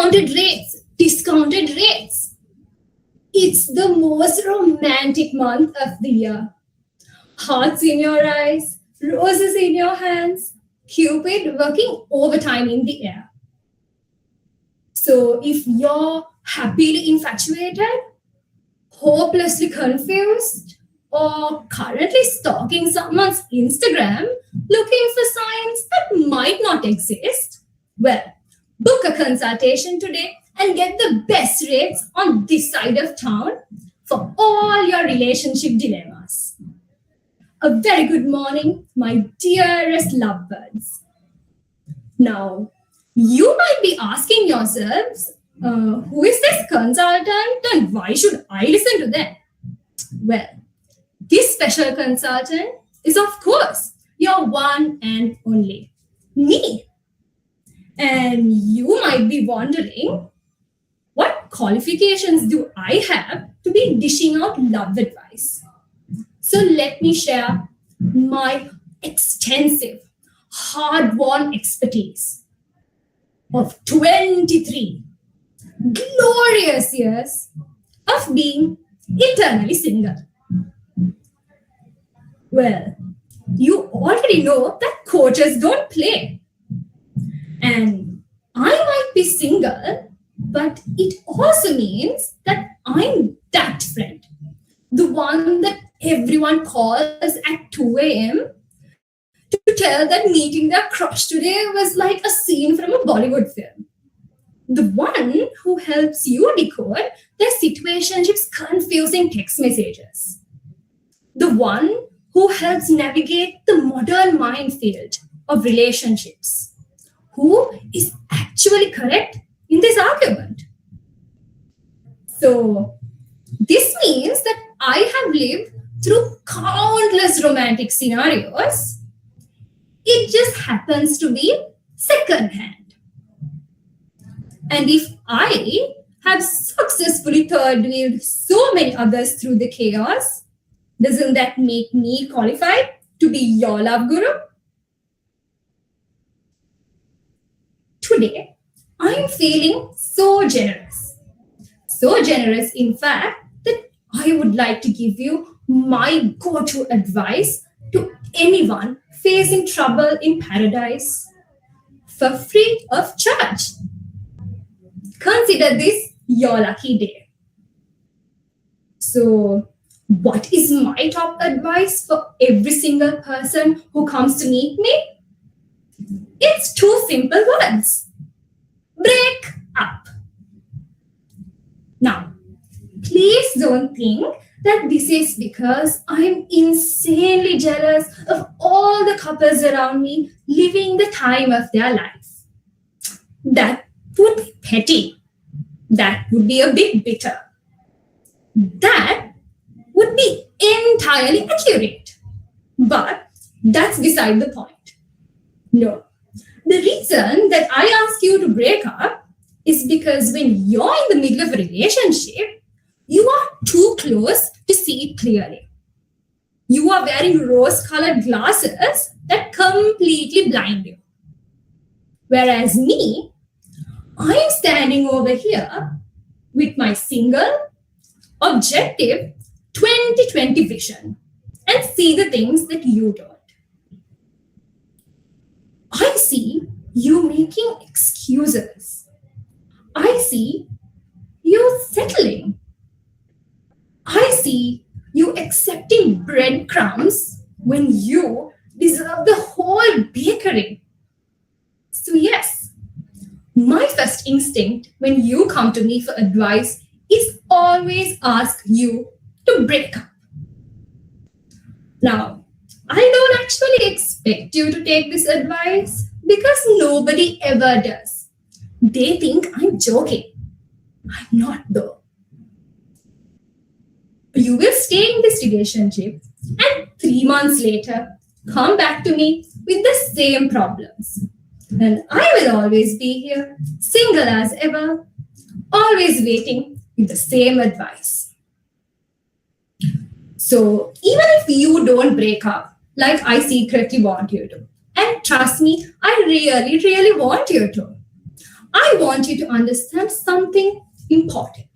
discounted rates, discounted rates. It's the most romantic month of the year. Hearts in your eyes, roses in your hands, Cupid working overtime in the air. So if you're happily infatuated, hopelessly confused, or currently stalking someone's Instagram looking for signs that might not exist, well, book a consultation today and get the best rates on this side of town for all your relationship dilemmas. A very good morning, my dearest lovebirds. Now, you might be asking yourselves, who is this consultant and why should I listen to them? Well, this special consultant is, of course, your one and only, me. And you might be wondering, what qualifications do I have to be dishing out love advice? So let me share my extensive, hard-won expertise of 23 glorious years of being eternally single. Well, you already know that coaches don't play. And I might be single, but it also means that I'm that friend, the one that everyone calls at 2 a.m. to tell that meeting their crush today was like a scene from a Bollywood film. The one who helps you decode their situationship's confusing text messages. The one who helps navigate the modern minefield of relationships. Who is actually correct in this argument? So, this means that I have lived through countless romantic scenarios. It just happens to be second-hand. And if I have successfully third-wheeled so many others through the chaos, doesn't that make me qualified to be your love guru? Today, I'm feeling so generous. So generous, in fact, that I would like to give you my go-to advice to anyone facing trouble in paradise for free of charge. Consider this your lucky day. So, what is my top advice for every single person who comes to meet me? It's 2 simple words. Break up. Now, please don't think that this is because I'm insanely jealous of all the couples around me living the time of their life. That would be petty. That would be a bit bitter. That would be entirely accurate. But that's beside the point. No. The reason that I ask you to break up is because when you're in the middle of a relationship, you are too close to see it clearly. You are wearing rose-colored glasses that completely blind you. Whereas me, I'm standing over here with my single, objective 20/20 vision and see the things that you don't. I see you making excuses. I see you settling. I see you accepting breadcrumbs when you deserve the whole bakery. So yes, my first instinct when you come to me for advice is always ask you to break up. Now, I don't actually expect you to take this advice because nobody ever does. They think I'm joking. I'm not though. You will stay in this relationship and 3 months later come back to me with the same problems. And I will always be here, single as ever, always waiting with the same advice. So even if you don't break up, like I secretly want you to, and trust me, I really, really want you to, I want you to understand something important.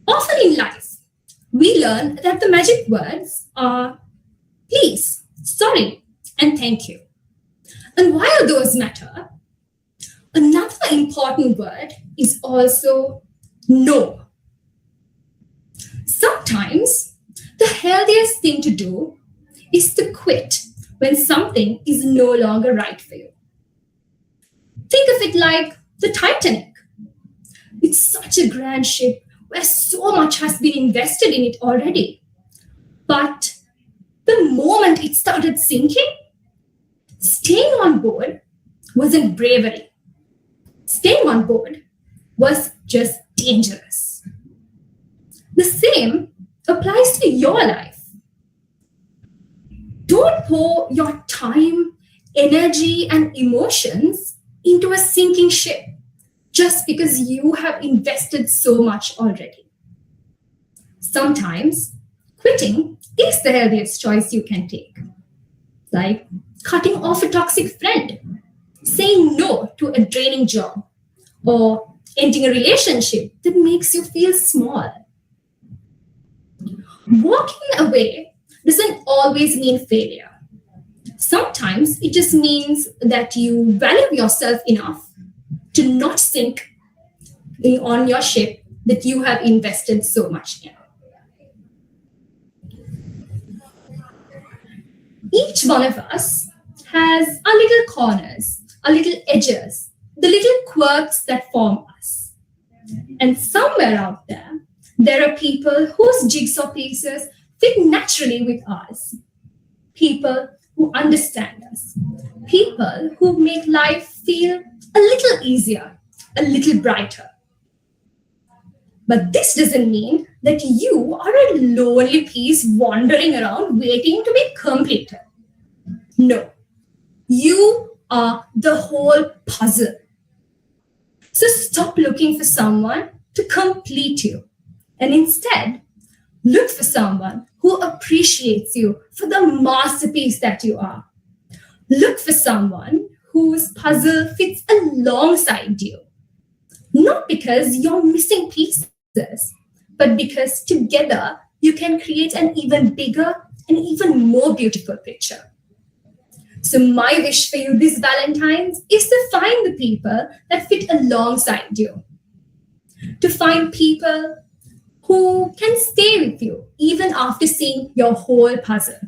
Often in life, we learn that the magic words are please, sorry, and thank you. And while those matter, another important word is also no. Sometimes the healthiest thing to do is to quit when something is no longer right for you. Think of it like the Titanic. It's such a grand ship where so much has been invested in it already. But the moment it started sinking, staying on board wasn't bravery. Staying on board was just dangerous. The same applies to your life. Don't pour your time, energy, and emotions into a sinking ship just because you have invested so much already. Sometimes quitting is the healthiest choice you can take, like cutting off a toxic friend, saying no to a draining job, or ending a relationship that makes you feel small. Walking away doesn't always mean failure. Sometimes it just means that you value yourself enough to not sink on your ship that you have invested so much in. Each one of us has our little corners, our little edges, the little quirks that form us. And somewhere out there, there are people whose jigsaw pieces fit naturally with ours. People who understand us. People who make life feel a little easier, a little brighter. But this doesn't mean that you are a lonely piece wandering around waiting to be completed. No, you are the whole puzzle. So stop looking for someone to complete you and instead look for someone who appreciates you for the masterpiece that you are. Look for someone whose puzzle fits alongside you. Not because you're missing pieces, but because together you can create an even bigger and even more beautiful picture. So my wish for you this Valentine's is to find the people that fit alongside you. To find people who can stay with you even after seeing your whole puzzle.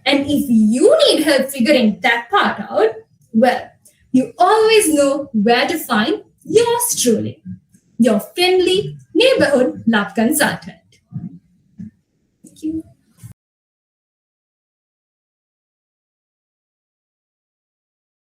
And if you need help figuring that part out, well, you always know where to find yours truly, your friendly neighborhood love consultant. Thank you.